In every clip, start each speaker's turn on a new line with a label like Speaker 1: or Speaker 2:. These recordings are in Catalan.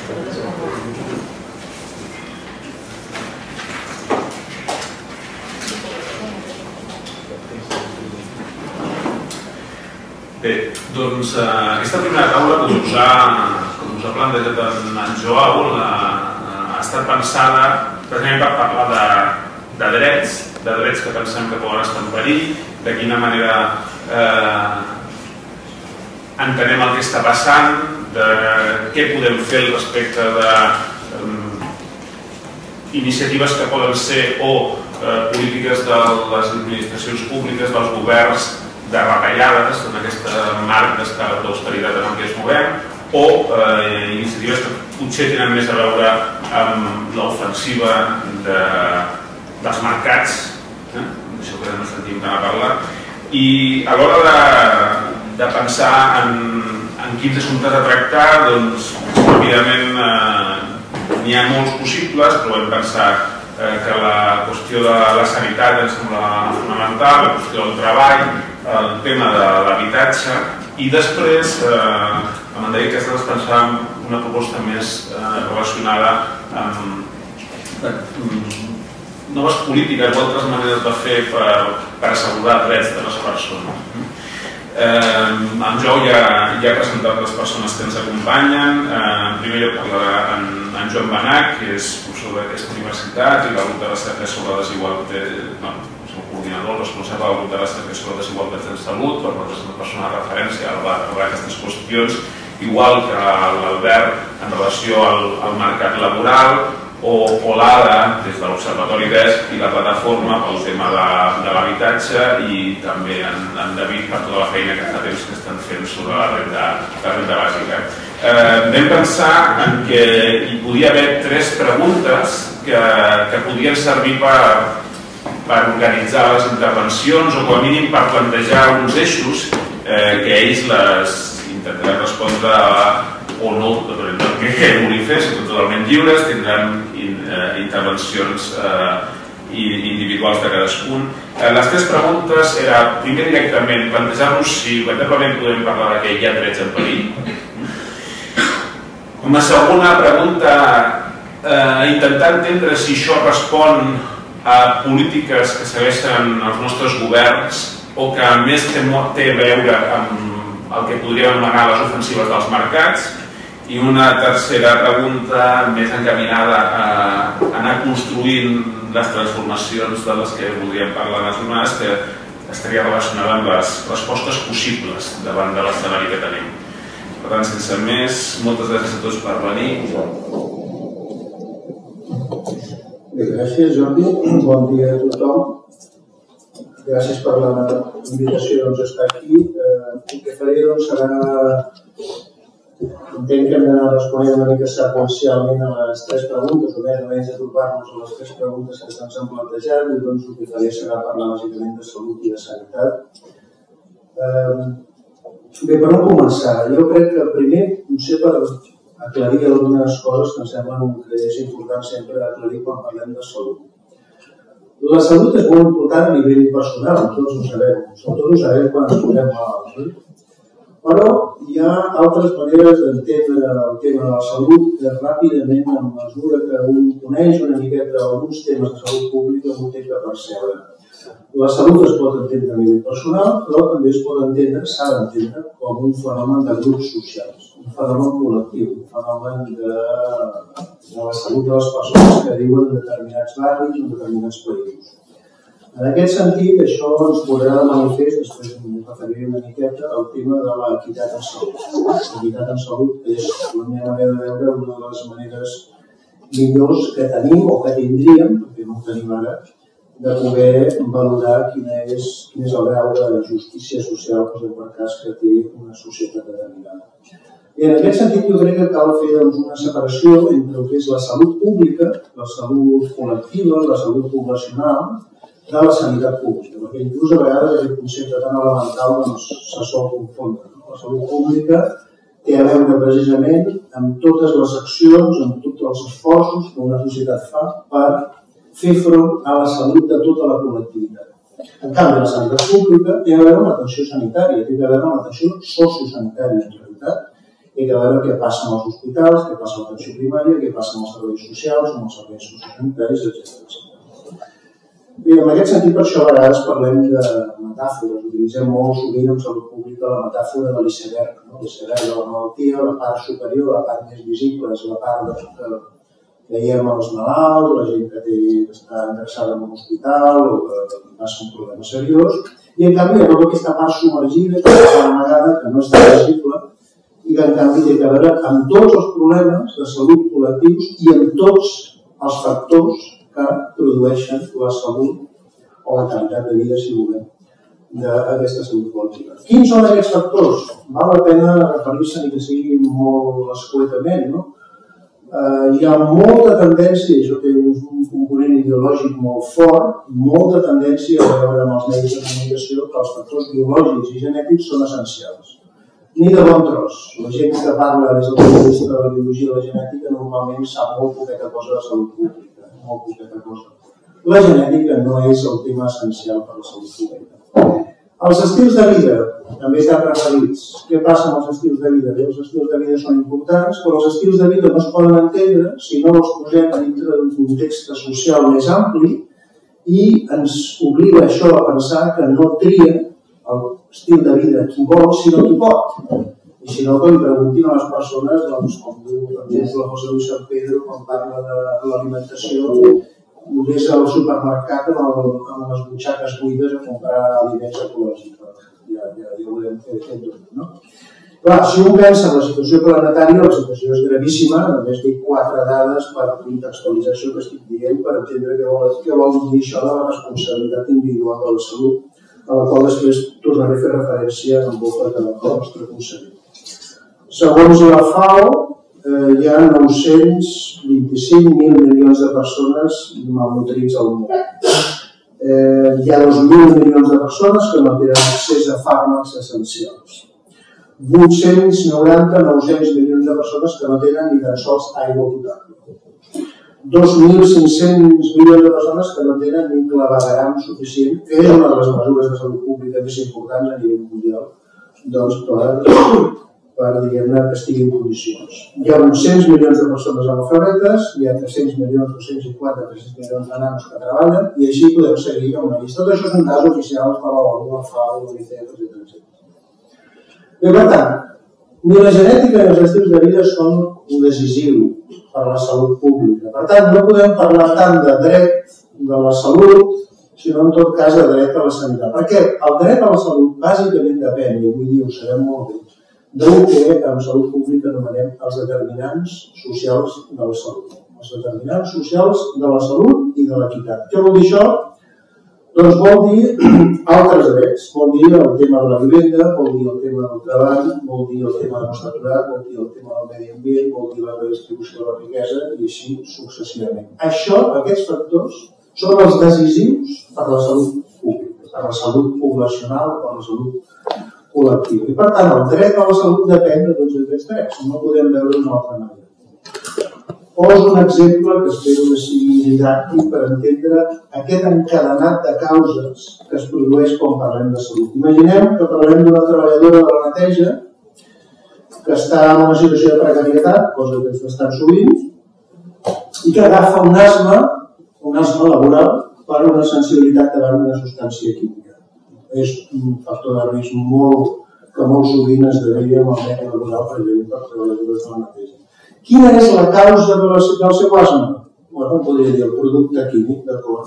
Speaker 1: Bé, doncs aquesta primera taula, com us ha plantejat en Joao, ha estat pensada precisament per parlar de drets que pensem que poden estar en perill, de quina manera entenem el que està passant, de què podem fer respecte d'iniciatives que poden ser o polítiques de les administracions públiques, dels governs, de retallades en aquest marc d'austeritat en el que ens movem, o iniciatives que potser tenen més a veure amb l'ofensiva dels mercats, d'això que no sentim tant a parlar, i a l'hora de pensar en quins assumptes a tractar, doncs ràpidament n'hi ha molts possibles, però vam pensar que la qüestió de la sanitat ens sembla fonamental, la qüestió del treball, el tema de l'habitatge, i després em van dir que estàs pensant una proposta més relacionada amb noves polítiques o altres maneres de fer per assegurar drets de les persones. En Joao ja ha presentat les persones que ens acompanyen. En primer lloc parlarà en Joan Benach, que és professor d'aquesta universitat i la ruta de recerca sobre desigualtat, coordinador responsable del grup de recerca sobre desigualtats en salut, per nosaltres una persona de referència a parlar d'aquestes qüestions, igual que l'Albert en relació al mercat laboral, o l'ADA des de l'Observatori DESC i la plataforma pel tema de l'habitatge, i també en David per tota la feina que fa temps que estan fent sobre la renda bàsica. Vam pensar en que hi podia haver 3 preguntes que podien servir per organitzar les intervencions o com a mínim per plantejar uns eixos que ells les intentaran respondre o no, què volia fer, són totalment lliures, tindran intervencions individuals de cadascun. Les 3 preguntes era, primer directament, plantejar-nos si veritablement podem parlar que hi ha drets en perill. Com a segona pregunta, intentar entendre si això respon a polítiques que segueixen els nostres governs o que a més té a veure amb el que podríem anomenar les ofensives dels mercats, i una tercera pregunta més encaminada a anar construint les transformacions de les que voldríem parlar les jornades, que estaria relacionada amb les respostes possibles davant de l'escenari que tenim. Per tant, sense més, moltes gràcies a tots per venir.
Speaker 2: Gràcies, Jordi. Bon dia a tothom. Gràcies per la invitació d'estar aquí. El que faré serà... Entenc que hem d'anar responent una mica seqüencialment a les 3 preguntes, o més o menys apropar-nos a les 3 preguntes que se'ns han plantejat, i doncs el que faré serà parlar bàsicament de salut i de sanitat. Bé, per on començar? Jo crec que primer, potser per aclarir algunes coses que em semblen que és important sempre aclarir quan parlem de salut. La salut és molt important a nivell personal, tots ho sabem, sobretot ho sabem quan ens posem malalts. Però hi ha altres maneres d'entendre el tema de la salut que ràpidament, a mesura que un coneix una miqueta alguns temes de salut pública, un té que percebre. La salut es pot entendre a nivell personal, però també es pot entendre, s'ha d'entendre, com un fenomen de grups socials, un fenomen col·lectiu, un fenomen de la salut de les persones que viuen en determinats barris o en determinats països. En aquest sentit, això ens posarà de manifest, després em referiré una miqueta, al tema de l'equitat en salut. L'equitat en salut és, la meva manera de veure, una de les maneres millors que tenim o que tindríem, perquè no ho tenim ara, de poder valorar quin és el grau de justícia social, per cas que té una societat determinada. I en aquest sentit, jo crec que cal fer una separació entre el que és la salut pública, la salut col·lectiva, la salut poblacional, de la sanitat pública, perquè inclús a vegades aquest concepte tan elemental se sol confondre. La salut pública té a veure precisament amb totes les accions, amb tots els esforços que una societat fa per fer front a la salut de tota la col·lectivitat. En canvi, la sanitat pública té a veure amb l'atenció sanitària, té a veure amb l'atenció sociosanitària, en realitat, Hi ha de veure què passa amb els hospitals, què passa amb l'atenció primària, què passa amb els serveis socials, amb els serveis sociosanitaris, etc. Bé, en aquest sentit, per això a vegades parlem de metàfores. Utilitzem molt sovint en salut pública la metàfora de l'iceberg. L'iceberg de la malaltia, la part superior, la part més visible, és la part que veiem els malalts, la gent que està ingressada en un hospital o que passa un problema seriós. I en canvi hi ha tota aquesta part submergida, que està amagada, que no és tan visible, i que en canvi té a veure amb tots els problemes de salut col·lectius i amb tots els factors que produeixen la salut o la qualitat de vida, si volem, d'aquesta salut col·lectiva. Quins són aquests factors? Val la pena referir-se ni que sigui molt escuetament, no? Hi ha molta tendència, això té un component ideològic molt fort, molta tendència a veure amb els medis de comunicació que els factors biològics i genètics són essencials. Ni de bon tros. La gent que parla des del punt de vista de la biologia i la genètica normalment sap molt poqueta cosa de salut pública, molt poqueta cosa. La genètica no és el tema essencial per a la salut pública. Els estils de vida també estan referits. Què passa amb els estils de vida? Els estils de vida són importants, però els estils de vida no es poden entendre si no els posem dintre d'un context social més ampli i ens obliga això a pensar que no tria l'estil de vida qui vol, sinó qui pot. I si no, que li preguntin a les persones, doncs, com diu, per exemple, José Luis San Pedro, quan parla de l'alimentació, vés al supermercat amb les butxaques buides a comprar aliments ecològics. Ja ho hem fet tot, no? Clar, si un pensa en la situació planetària, la situació és gravíssima, només dic 4 dades per contextualització que estic dient, per entendre què vol dir això de la responsabilitat individual de la salut, a la qual després tornaré a fer referència en boca del nostre conseller. Segons la FAO, hi ha 925.000 milions de persones malnutrits al món. Hi ha 2.000 milions de persones que no tenen accés a fàrmacs essencials. 890-900 milions de persones que no tenen ni tan sols aigua potable. 2.500 milions de persones que no tenen ni clavegueram suficient, que és una de les mesures de salut pública més importants a nivell mundial, doncs per diguem-ne, que estigui en condicions. Hi ha uns 100 milions de persones analfabetes, hi ha 300 milions, 250, 300 milions de nanos que treballen, i així podem seguir amb una llista. Tot això són dades oficials per la ONU, la FAO, l'UNICEF, etc. Bé, per tant, ni la genètica ni els estils de vida són un decisiu per a la salut pública. Per tant, no podem parlar tant de dret de la salut, sinó en tot cas de dret a la sanitat. Perquè el dret a la salut bàsicament depèn, i avui dia ho sabem molt bé, del que en salut pública anomenem els determinants socials de la salut. Els determinants socials de la salut i de l'equitat. Què vol dir això? Doncs vol dir altres drets, vol dir el tema de la vivenda, vol dir el tema del treball, vol dir el tema de l'estat natural, vol dir el tema del medi ambient, vol dir la redistribució de la riquesa i així successivament. Això, aquests factors, són els decisius per a la salut pública, per a la salut poblacional, per a la salut col·lectiva. I per tant, el dret a la salut depèn de tots aquests drets, no podem veure d'una altra manera. Poso un exemple que espero que sigui didàctic per entendre aquest encadenat de causes que es produeix quan parlem de salut. Imaginem que parlem d'una treballadora de la neteja que està en una situació de precarietat, cosa que és bastant sovint, i que agafa un asma laboral per una sensibilitat davant d'una substància química. És un factor de risc que molt sovint es deveia amb el medi laboral per treballadores de la neteja. Quina és la causa del seu asma? Bueno, podria dir el producte químic, d'acord.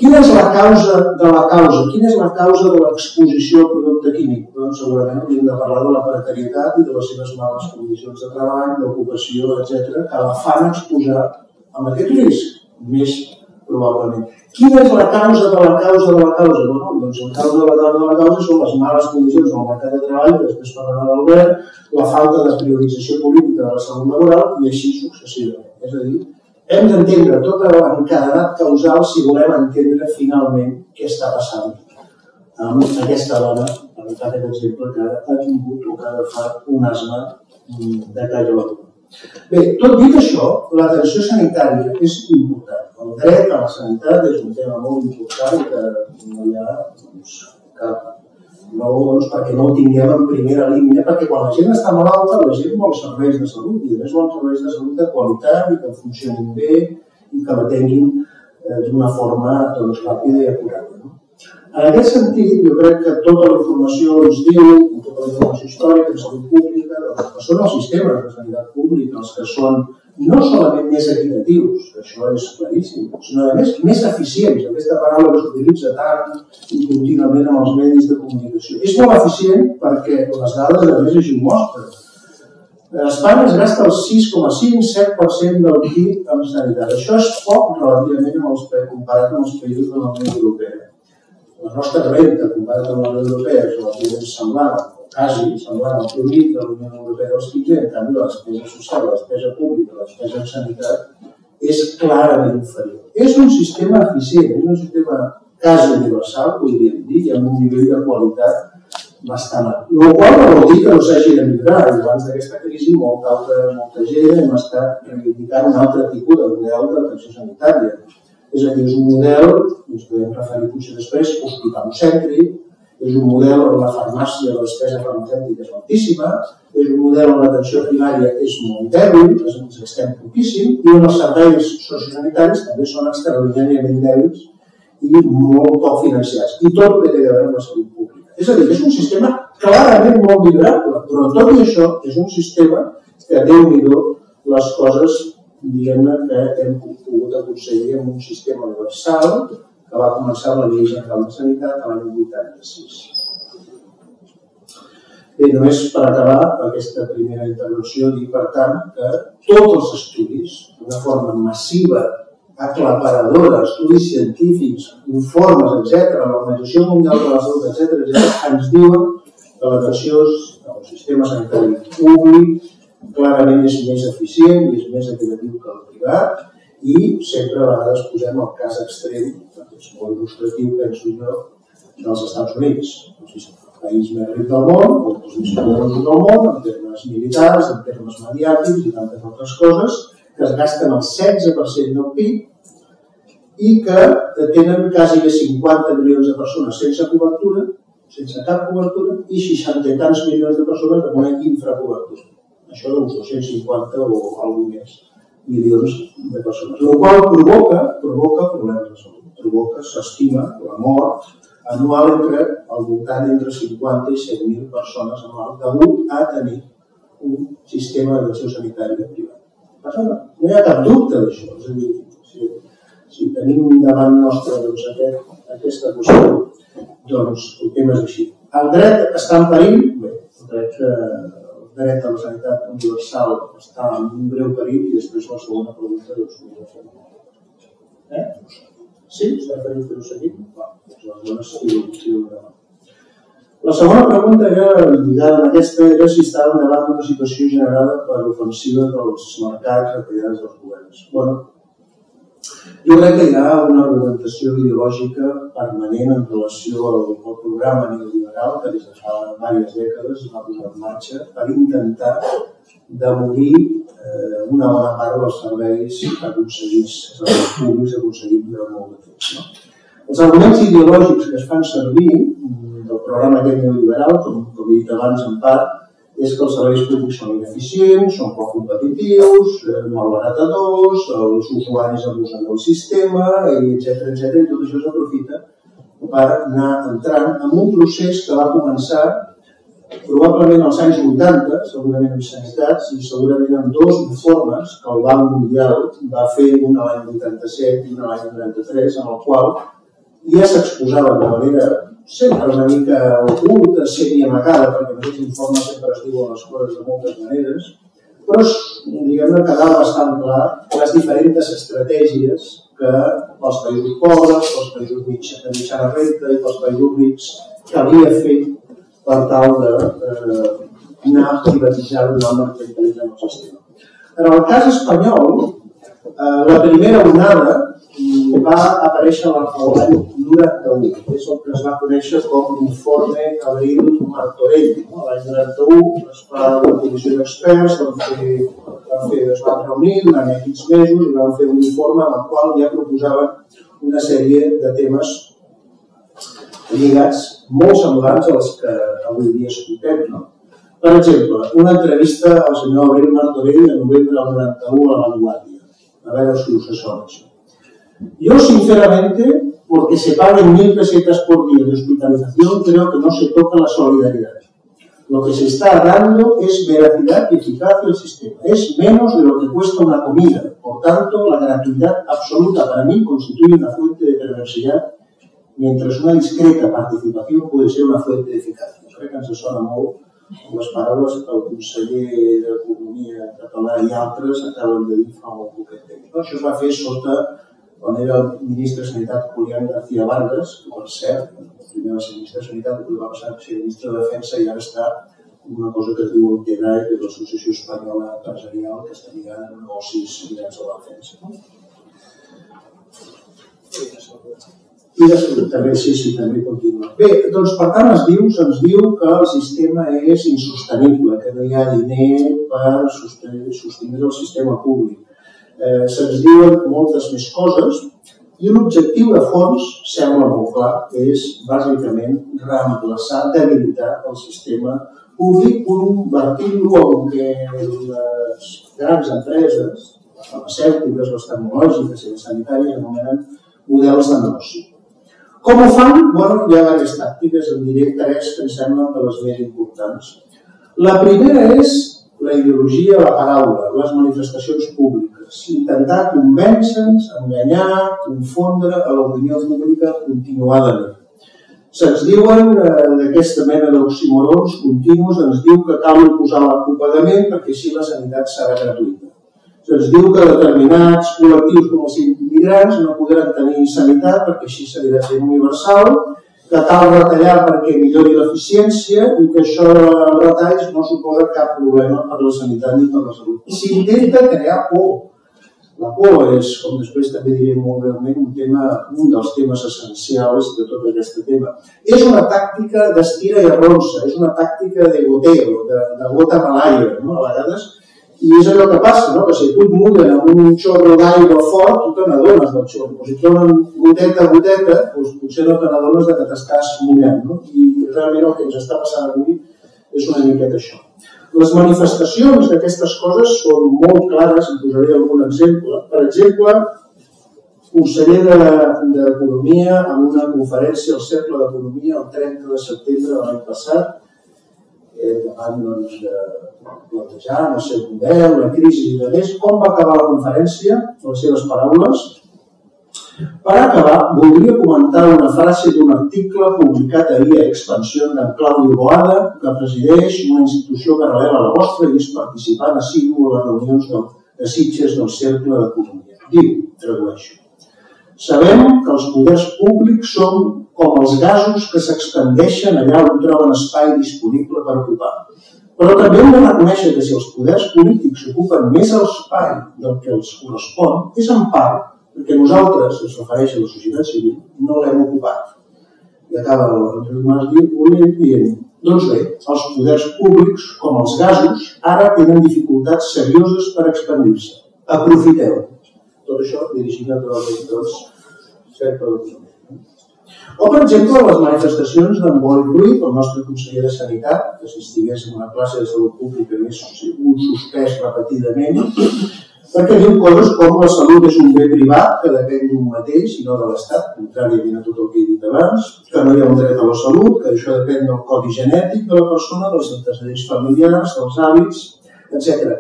Speaker 2: Quina és la causa de la causa? Quina és la causa de l'exposició al producte químic? Doncs segurament hauríem de parlar de la precarietat i de les seves males condicions de treball, d'ocupació, etc., que la fan exposar amb aquest risc, més probablement. Quina és la causa de la causa de la causa? Bueno, doncs la causa de la causa són les males condicions del mercat de treball, que després parlarà l'Albert, la falta de priorització política de la salut laboral i així successivament. És a dir, hem d'entendre tot l'encadenat causal si volem entendre finalment què està passant amb aquesta dona, per aquest exemple, que ha tingut o que ha agafat un asma de caire laboral. Bé, tot dit això, l'atenció sanitària és important. El dret a la sanitat és un tema molt important que no hi ha cap perquè no ho tinguem en primera línia, perquè quan la gent està malalta, la gent vol serveis de salut, i a més vol serveis de salut de qualitat i que funcionin bé i que l'atenguin d'una forma ràpida i acurada. En aquest sentit, jo crec que tota la informació ens diu, tota la informació històrica de salut pública, que són els sistemes de sanitat pública, els que són no solament més equitatius, que això és claríssim, sinó a més eficients. Aquesta paraula que s'utilitza tant i contínuament amb els medis de comunicació. És molt eficient perquè les dades a més així ho mostren. A Espanya es gasta el 6,5-7% del PIB en sanitat. Això és poc relativament comparat amb els països de la Unió Europea. La nostra renta comparat amb la Unió Europea és relativament semblant, o quasi semblant al PIB de la Unió Europea dels 15, en canvi la despesa social, la despesa pública, la despesa en sanitat és clarament inferior. És un sistema eficient, és un sistema quasi universal, podríem dir, i amb un nivell de qualitat bastant alt. El qual no vol dir que no s'hagi de millorar. Abans d'aquesta crisi molta gent hem estat reivindicant un altre tipus de model d'atenció sanitària. És a dir, és un model, ens podem referir potser després, hospitalocèntric, és un model on la farmàcia, la despesa farmacèutica és altíssima, és un model on l'atenció primària és molt dèbil, ens estem poquíssim, i on els serveis sociosanitaris també són extraordinàriament dèbils i molt poc financiats. I tot el que té a veure amb la salut pública. És a dir, és un sistema clarament molt millorable, però tot i això és un sistema que Déu-n'hi-do les coses diguem-ne que hem pogut aconseguir amb un sistema universal que va començar amb la Llei General de Sanitat l'any 86. Bé, només per acabar aquesta primera intervenció, dir, per tant, que tots els estudis, d'una forma massiva, aclaparadora, estudis científics, informes, etc., l'Organització Mundial de la Salut, etc., ens diuen que l'atenció al sistema sanitari públic clarament és més eficient i és més equitatiu que el privat i sempre a vegades posem el cas extrem, perquè és molt il·lustratiu, penso jo, dels Estats Units, el país més ric del món, o els més poderosos del món, en termes militars, en termes mediàtics i tantes altres coses, que es gasten el 16% del PIB i que tenen quasi 50 milions de persones sense cobertura, sense cap cobertura, i 60 i tants milions de persones amb una infracobertura. Això d'uns 250 o alguna més milions de persones. El qual provoca problemes de salut. Provoca, s'estima, la mort anual al voltant entre 50 i 100.000 persones anuals degut a tenir un sistema d'atenció sanitària privat. No hi ha cap dubte d'això. És a dir, si tenim davant nostre aquesta qüestió, doncs el tema és així. El dret està en perill? Bé, el dret a la sanitat universal està en un greu perill i després la segona pregunta doncs ho he fet. Sí? S'ha de fer-ho seguit? La segona pregunta lligada amb aquesta era si estàvem davant d'una situació generada per l'ofensiva dels mercats retallades dels governs. Jo crec que hi ha una argumentació ideològica permanent en relació al programa neoliberal que des de fa diverses dècades es va posar en marxa per intentar demolir una bona part dels serveis aconseguits, serveis públics aconseguits durant molt de temps. Els arguments ideològics que es fan servir del programa neoliberal, com he dit abans en part, és que els serveis públics són ineficients, són poc competitius, malbaratadors, els usuaris abusen del sistema, etc. I tot això s'aprofita per anar entrant en un procés que va començar probablement als anys 80, segurament en sanitats, i segurament en dos informes que el Banc Mundial va fer, un a l'any 87 i un a l'any 93, en el qual ja s'exposava de manera sempre una mica oculta, semi-amagada, perquè en aquests informes sempre es diuen les coses de moltes maneres, però diguem-ne quedava bastant clar les diferents estratègies que pels països pobres, pels països de mitjana renta i pels països rics calia fer per tal d'anar privatitzant una mercantilitzant el sistema. En el cas espanyol, la primera onada va aparèixer l'any 91, és el que es va conèixer com l'informe Abril-Martorell. L'any 91 es fa una comissió d'experts, es van reunir durant aquests mesos i van fer un informe en el qual ja proposaven una sèrie de temes lligats molt semblants a les que avui dia escoltem. Per exemple, una entrevista al senyor Abril Martorell de novembre del 91 a La Vanguardia. A ver si os sona eso. Yo, sinceramente, porque se paguen 1.000 pesetas por día de hospitalización, creo que no se toca la solidaridad. Lo que se está dando es veracidad y eficacia del sistema. Es menos de lo que cuesta una comida. Por tanto, la gratuidad absoluta para mí constituye una fuente de perversidad, mientras una discreta participación puede ser una fuente de eficacia. Crec que ens sona molt les paraules que el conseller d'Economia català i altres acaben de dir fa molt poquet temps. Això es va fer sota, quan era el ministre de Sanitat Julián García Vargas, que per cert, primer va ser ministre de Sanitat, després va passar a ser ministre de Defensa i ara està una cosa que es diu el TEDAE, que és l'Associació Espanyola Empresarial, que està lligada a negocis lligats a la defensa. I després també, sí, també continua. Bé, doncs per tant se'ns diu que el sistema és insostenible, que no hi ha diner per sostenir el sistema públic. Se'ns diuen moltes més coses i l'objectiu de fons, sembla molt clar, és bàsicament reemplaçar, debilitar el sistema públic, convertir-lo en què les grans empreses, les farmacèutiques, les tecnològiques i les sanitàries anomenen models de negoci. Com ho fan? Bé, hi ha diverses tàctiques, en diré tres que em semblen de les més importants. La primera és la ideologia, la paraula, les manifestacions públiques. Intentar convèncer-nos, enganyar, confondre a l'opinió pública continuadament. Se'ns diuen d'aquesta mena d'oxímorons continus, ens diu que cal imposar l'acopagament perquè així la sanitat serà gratuïta. Se'ns diu que determinats col·lectius com els immigrants no podran tenir sanitat perquè així seguirà sent universal, que cal retallar perquè millori l'eficiència i que això de retalls no suposa cap problema per la sanitat ni per la salut. S'intenta crear por. La por és, com després també diré molt breument, un dels temes essencials de tot aquest tema. És una tàctica d'estira i arronsa, és una tàctica de goteo, de gota malaia, a vegades. I és allò que passa, que si tu et mullen amb un xorro d'aigua fort, tu te n'adones del xorro. Si et donen goteta a goteta, potser no te n'adones que t'estàs mullant. I realment el que ens està passant avui és una miqueta això. Les manifestacions d'aquestes coses són molt clares, en posaré algun exemple. Per exemple, el conseller d'Economia en una conferència al Cercle d'Economia el 30 de setembre de l'any passat, davant de plantejar el seu model, la crisi i de més, com va acabar la conferència, les seves paraules. Per acabar, voldria comentar una frase d'un article publicat ahir a Expansión d'en Claudio Boada, que presideix una institució paral·lela a la vostra i és participant assidu a les reunions de Sitges del Cercle d'Economia. Diu, tradueixo, sabem que els poders públics són com els gasos que s'expandeixen allà on troben espai disponible per ocupar. Però també hem de reconèixer que si els poders polítics ocupen més espai del que els correspon, és en part perquè nosaltres, es refereix a la societat civil, no l'hem ocupat. I acaba l'Andreu Mas dient, doncs bé, els poders públics, com els gasos, ara tenen dificultats serioses per expandir-se. Aprofiteu. Tot això dirigit a tots cerca d'economia. O, per exemple, les manifestacions d'en Boi Ruiz, el nostre conseller de Sanitat, que si estigués en una classe de salut pública més un suspès repetidament, perquè diu coses com la salut és un bé privat que depèn d'un mateix i no de l'Estat, contràriament a tot el que he dit abans, que no hi ha un dret a la salut, que això depèn del codi genètic de la persona, dels antecedents familiars, dels hàbits, etc.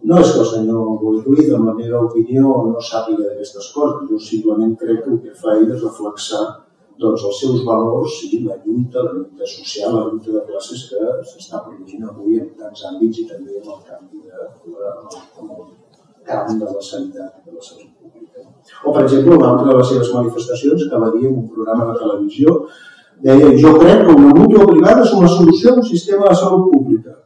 Speaker 2: No és que el senyor Boi Ruiz, en la meva opinió, no sàpiga d'aquestes coses. Jo simplement crec que el que fa ell és reflexar els seus valors i la lluita social, la lluita de classes que s'està produint avui en tants àmbits i també en el camp de la sanitat, de la salut pública. O, per exemple, una altra de les seves manifestacions que va dir en un programa de televisió, deia, jo crec que una mútua privada és una solució a un sistema de salut pública.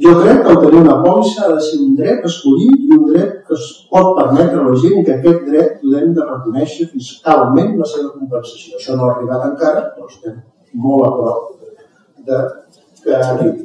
Speaker 2: Jo crec que el tenir una pòlissa ha de ser un dret escollit i un dret que es pot permetre a la gent i que aquest dret l'hem de reconèixer fiscalment la seva compensació. Això no ha arribat encara, però estem molt a prop que arribi.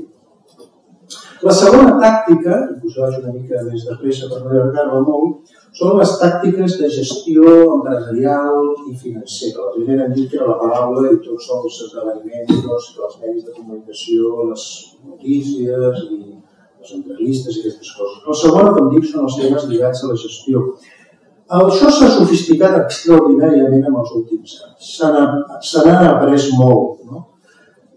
Speaker 2: La segona tàctica, i us vaig una mica més de pressa per no allargar-me molt, són les tàctiques de gestió empresarial i financera. La primera hem dit que era la paraula i tots els esdeveniments, els medis de comunicació, les notícies i les entrevistes i aquestes coses. La segona, com dic, són els temes lligats a la gestió. Això s'ha sofisticat extraordinàriament en els últims anys. Se n'ha après molt.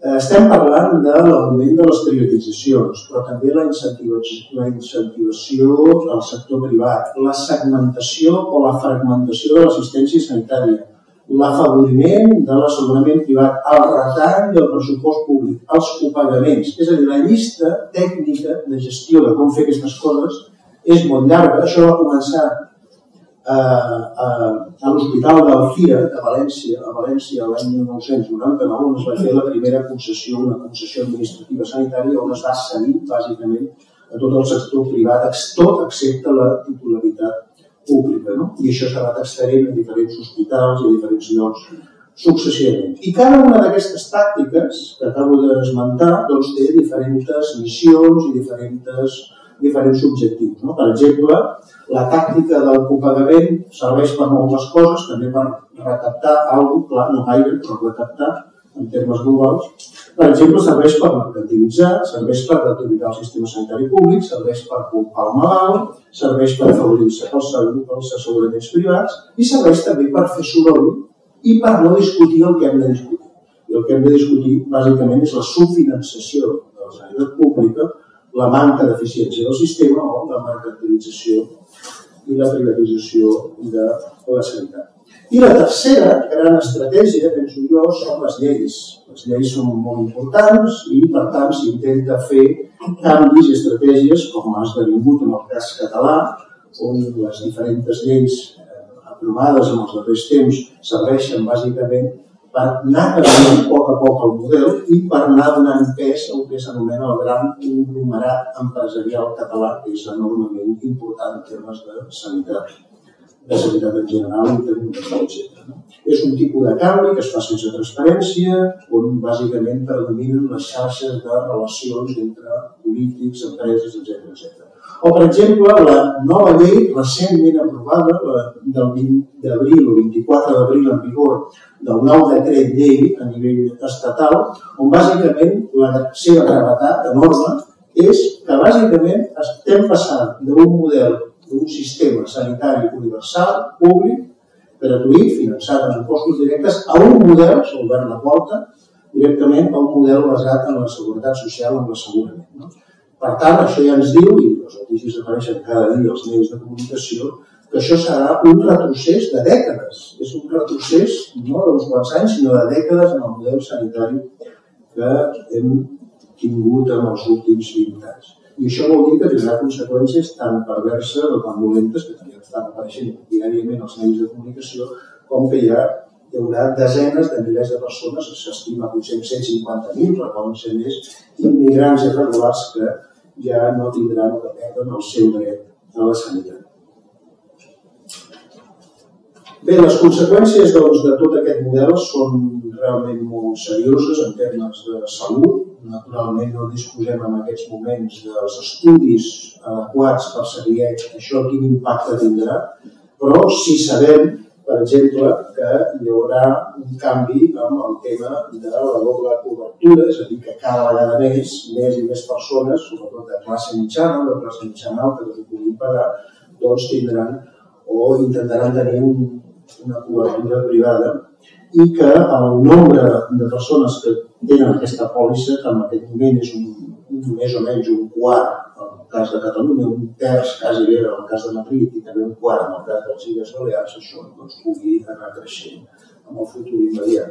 Speaker 2: Estem parlant de l'augment de les privatitzacions, però també la incentivació al sector privat, la segmentació o la fragmentació de l'assistència sanitària, l'afavoriment de l'assegurament privat, el retall del pressupost públic, els copagaments. És a dir, la llista tècnica de gestió de com fer aquestes coses és molt llarga. Això va començar a l'Hospital d'Alfira, a València, l'any 1999, on es va fer la primera concessió, una concessió administrativa sanitària, on es va cedir, bàsicament, a tot el sector privat, tot excepte la titularitat pública. I això s'ha anat extenent a diferents hospitals i a diferents llocs successivament. I cada una d'aquestes tàctiques que acabo d'esmentar té diferents missions i diferents objectius. Per exemple, la tàctica del copagament serveix per moltes coses, també per recaptar alguna cosa, clar, no gaire, però recaptar en termes globals. Per exemple, serveix per mercantilitzar, serveix per deteriorar el sistema sanitari públic, serveix per culpar el malalt, serveix per afavorir-se els asseguraments privats i serveix també per fer soroll i per no discutir el que hem de discutir. I el que hem de discutir, bàsicament, és la subfinançació de la sanitat pública, la manca d'eficiència del sistema o la mercantilització i la privatització de la sanitat. I la tercera gran estratègia, penso jo, són les lleis. Les lleis són molt importants i, per tant, s'intenta fer canvis i estratègies, com ha esdevingut en el cas català, on les diferents lleis aprovades en els darrers temps serveixen bàsicament per anar canviant a poc el model i per anar donant pes al que s'anomena el gran conglomerat empresarial català, que és enormement important en termes de sanitat en general i tecnologia, etc. És un tipus de canvi que es fa sense transparència, on bàsicament predominen les xarxes de relacions entre polítics, empreses, etc. O, per exemple, la nova llei recentment aprovada, del 20 d'abril o 24 d'abril en vigor, del nou decret llei a nivell estatal, on bàsicament la seva gravetat enorme és que bàsicament estem passant d'un model, d'un sistema sanitari universal, públic, gratuït, finançat amb impostos directes, a un model, s'ha obert la porta, directament a un model basat en la seguretat social, en l'assegurament. Per tant, això ja ens diu, i les notícies apareixen cada dia als mitjans de comunicació, que això serà un retrocés de dècades. És un retrocés no d'uns quants anys, sinó de dècades en el model sanitari que hem tingut en els últims 20 anys. I això vol dir que tindrà conseqüències tan perverses o tan dolentes, que també estan apareixent diàriament als mitjans de comunicació, com que hi haurà desenes de milers de persones, s'estima potser 150.000, però poden ser més, immigrants irregulars que ja no tindran o que perden el seu dret a la sanitat. Bé, les conseqüències de tot aquest model són realment molt serioses en termes de salut. Naturalment no disposem en aquests moments dels estudis adequats per saber això quin impacte tindrà, però sí sabem, per exemple, que hi haurà un canvi amb el tema de la doble cobertura, és a dir, que cada vegada més i més persones, sobretot de classe mitjana o de classe mitjana alta que ho puguin pagar, doncs tindran o intentaran tenir una cobertura privada i que el nombre de persones que tenen aquesta pòlissa, que en aquest moment és més o menys un quart en el cas de Catalunya, un terç quasi bé en el cas de Madrid i també un quart en el cas de les Illes Balears, això pugui anar creixent en el futur immediat.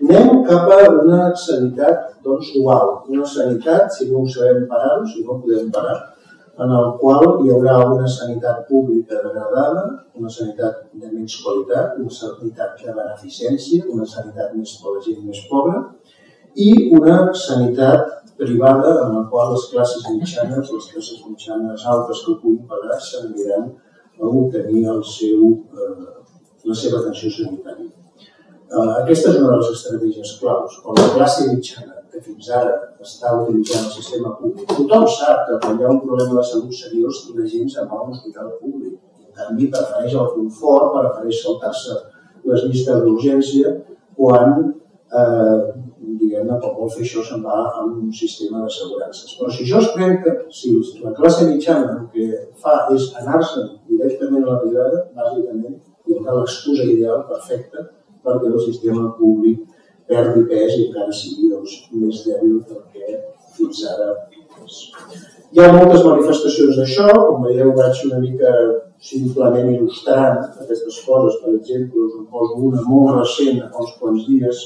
Speaker 2: Anem cap a una sanitat dual, una sanitat, si no ho sabem parar, si no ho podem parar, en el qual hi haurà una sanitat pública degradada, una sanitat de menys qualitat, una sanitat de beneficència, una sanitat més per la gent més pobra i una sanitat privada en la qual les classes mitjanes, les classes mitjanes altes que ho puguin pagar, s'aniran a obtenir la seva atenció sanitària. Aquesta és una de les estratègies claus. Quan la classe mitjana, que fins ara està utilitzant el sistema públic, tothom sap que quan hi ha un problema de salut seriós la gent se'n va a un hospital públic. En canvi, prefereix el confort, prefereix saltar-se les llistes d'urgència quan, diguem-ne, per vol fer això se'n va a un sistema d'assegurances. Però si això es trenca, si la classe mitjana el que fa és anar-se'n directament a la privada, bàsicament hi haurà l'excusa ideal perfecta perquè el sistema públic perdi pes i encara sigui més dèbil del que fins ara és. Hi ha moltes manifestacions d'això, com veieu vaig una mica simplement il·lustrant aquestes coses, per exemple, us en poso una molt recent a uns quants dies,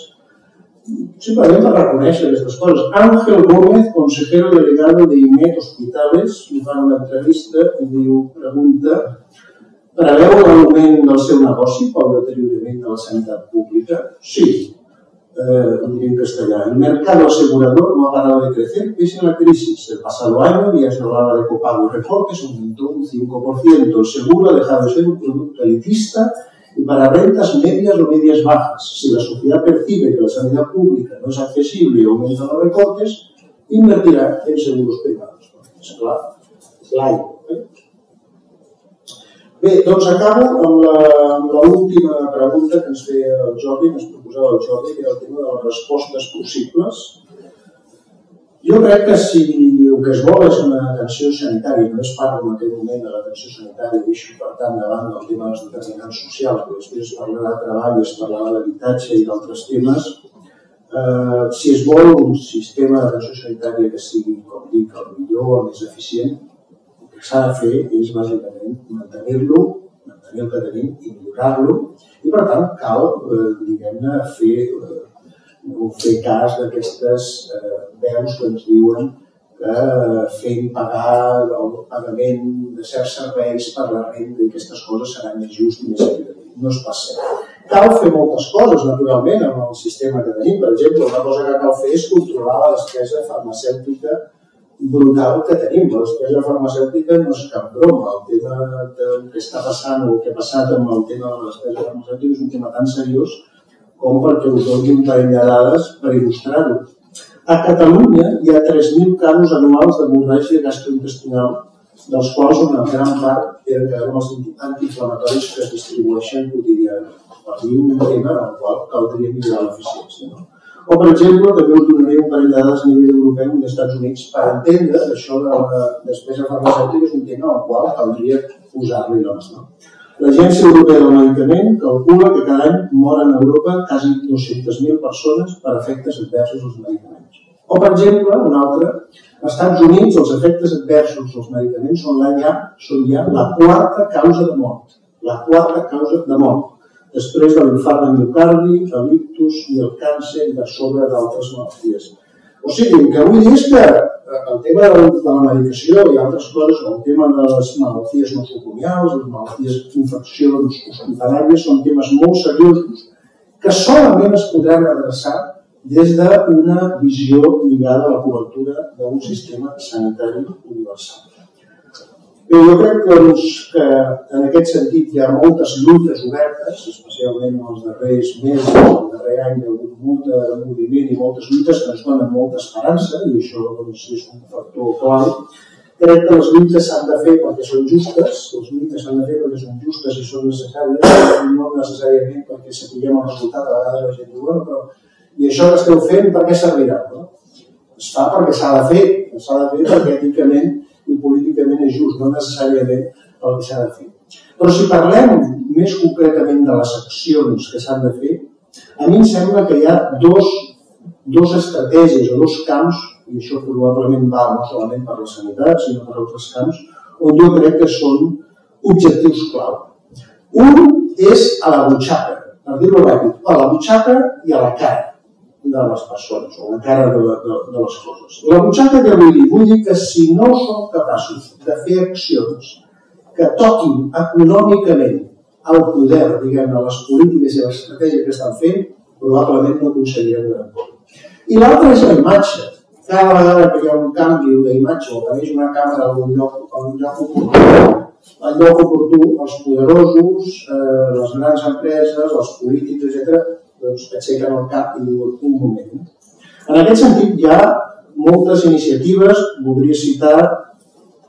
Speaker 2: simplement per reconèixer aquestes coses. Ángel Gómez, consejero delegado de IMED Hospitales, li fan una entrevista i diu, pregunta, ¿preveu l'augment del seu negoci pel deteriorament de la sanitat pública? Sí, lo diré en castellà. El mercado asegurador no ha parado de crecer pese a la crisis. El pasado año, ya se hablaba de copago y recortes, aumentó un 5%. El seguro ha dejado de ser un producto elitista y para rentas medias o medias bajas. Si la sociedad percibe que la sanidad pública no es accesible y aumentan los recortes, invertirá en seguros privados. És clar, és l'aigua. Bé, doncs acabo amb l'última pregunta que ens feia el Jordi, que ens proposava el Jordi, que era el tema de les respostes possibles. Jo crec que si el que es vol és una atenció sanitària, només parlo en aquest moment de l'atenció sanitària, deixo per tant davant del tema dels determinants socials, que després es parlarà de treball, es parlarà d'habitatge i d'altres temes. Si es vol un sistema d'atenció sanitària que sigui, com dic, el millor, el més eficient, el que s'ha de fer és bàsicament mantenir-lo, mantenir el que tenim i millorar-lo, i per tant cal, diguem-ne, fer cas d'aquestes veus que ens diuen que fent pagar el pagament de certs serveis per la renda i aquestes coses seran més just i més equitatiu. No és pas cert. Cal fer moltes coses, naturalment, amb el sistema que tenim. Per exemple, una cosa que cal fer és controlar la despesa farmacèutica brutal que tenim. La despesa farmacèutica no és cap broma. El tema del que està passant o el que ha passat amb el tema de la despesa farmacèutica és un tema tan seriós com perquè us doni un parell de dades per il·lustrar-ho. A Catalunya hi ha 3.000 casos anuals d'hemorràgia gastrointestinal, dels quals una gran part tenen a veure amb els antiinflamatoris que es distribueixen quotidianament. Per dir un tema en el qual caldria millorar l'eficiència. O, per exemple, també us donaré un parell de dades a nivell europeu i dels Estats Units per entendre que això de la despesa farmacèutica és un tema al qual caldria posar-li l'home. L'Agència Europea del Medicament calcula que cada any moren a Europa quasi 200.000 persones per efectes adversos als medicaments. O, per exemple, un altre, als Estats Units els efectes adversos als medicaments són ja la quarta causa de mort. La quarta causa de mort. Després de l'infart de miocardi, l'ictus i el càncer de sobre d'altres malalties. O sigui, el que vull dir és que el tema de la medicació i altres coses, el tema de les malalties nosocomials, les malalties d'infeccions hospitalàries, són temes molt seriosos que solament es podran adreçar des d'una visió lligada a la cobertura d'un sistema sanitari universal. Bé, jo crec que en aquest sentit hi ha moltes lluites obertes, especialment en els darrers mesos, el darrer any hi ha hagut molt de moviment i moltes lluites que ens donen molta esperança, i això és un factor clau. Crec que les lluites s'han de fer perquè són justes, les lluites s'han de fer perquè són justes i són necessàries, no necessàriament perquè sapiguem el resultat, a vegades la gent diu, però i això que esteu fent, per què servirà? Es fa perquè s'ha de fer perquè èticament i políticament és just, no necessàriament el que s'ha de fer. Però si parlem més concretament de les accions que s'han de fer, a mi em sembla que hi ha dos estratègies o dos camps, i això probablement va no solament per la sanitat, sinó per altres camps, on jo crec que són objectius clau. Un és a la butxaca, per dir-ho ràpid, a la butxaca i a la cara de les persones, o la cara de les coses. La butxaca que vull dir? Vull dir que si no som capaços de fer accions que toquin econòmicament el poder, diguem-ne, les polítiques i l'estratègia que estan fent, probablement no aconseguirem gran cosa. I l'altre és la imatge. Cada vegada que hi ha un canvi d'imatge o apareix una càmera a un lloc oportú, els poderosos, les grans empreses, els polítics, etc., aixequen el cap i diuen un moment. En aquest sentit hi ha moltes iniciatives, voldria citar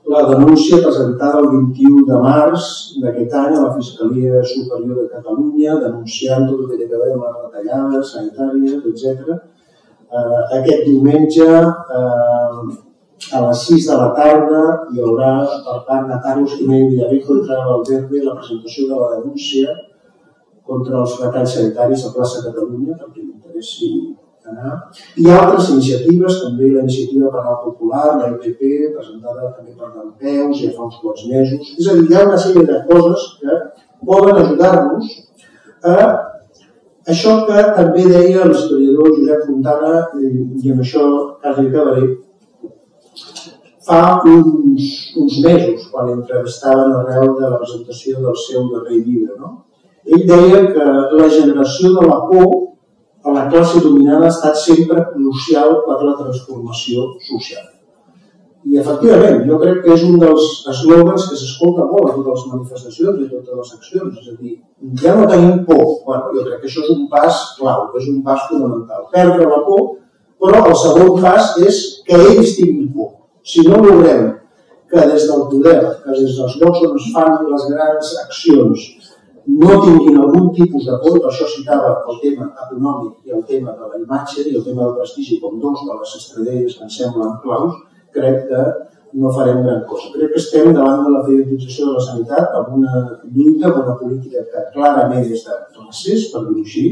Speaker 2: la denúncia presentada el 21 de març d'aquest any a la Fiscalia Superior de Catalunya, denunciant tot el que té a veure amb les retallades sanitàries, etc. Aquest diumenge, a les 6 de la tarda, hi haurà per part de Carlos Jiménez Villavijo contra Valverde la presentació de la denúncia contra els retalls sanitaris a Plaça Catalunya, per qui l'interessi anar. Hi ha altres iniciatives, també la iniciativa penal popular, la IPP, presentada també per Dempeus ja fa uns quants mesos. És a dir, hi ha una sèrie de coses que poden ajudar-nos a això que també deia l'historiador Josep Fontana, i amb això quasi acabaré, fa uns mesos, quan entrevistaven arrel de la presentació del seu darrer llibre. Ell deia que la generació de la por a la classe dominant ha estat sempre crucial per la transformació social. I efectivament, jo crec que és un dels eslògans que s'escolta molt a totes les manifestacions i a totes les accions. És a dir, ja no tenim por. Jo crec que això és un pas clau, és un pas fonamental. Perdre la por, però el segon pas és que ells tinguin por. Si no logrem que des del poder, que des dels llocs on es fan les grans accions, no tinguin algun tipus de por, per això citava el tema econòmic i el tema de la imatge i el tema del prestigi com dos de les estratègies que em semblen claus, crec que no farem gran cosa. Crec que estem davant de la privatització de la sanitat amb una lluita, amb una política que clarament és de classes, per dir-ho així,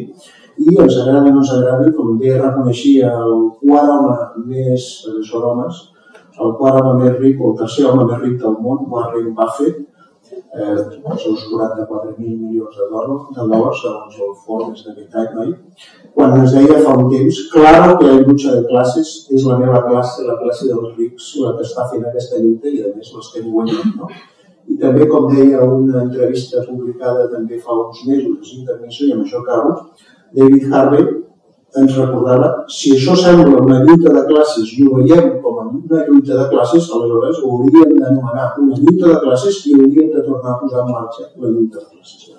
Speaker 2: i ens agradi o no ens agradi, com bé reconeixia el quart home més, són homes, el quart home més ric, o el tercer home més ric del món, Warren Buffett, els seus 44.000 milions de dòlars, segons el Forbes d'aquest any, quan ens deia fa un temps, claro que la lluita de classes és la meva classe, la classe dels rics, la que està fent aquesta lluita i a més l'estem guanyant. I també, com deia una entrevista publicada també fa uns mesos, i amb això acabo, David Harvey ens recordava, si això sembla una lluita de classes i ho veiem com una lluita de classes, aleshores ho hauríem d'anomenar una lluita de classes i hauríem de tornar a posar en marxa la lluita de classes.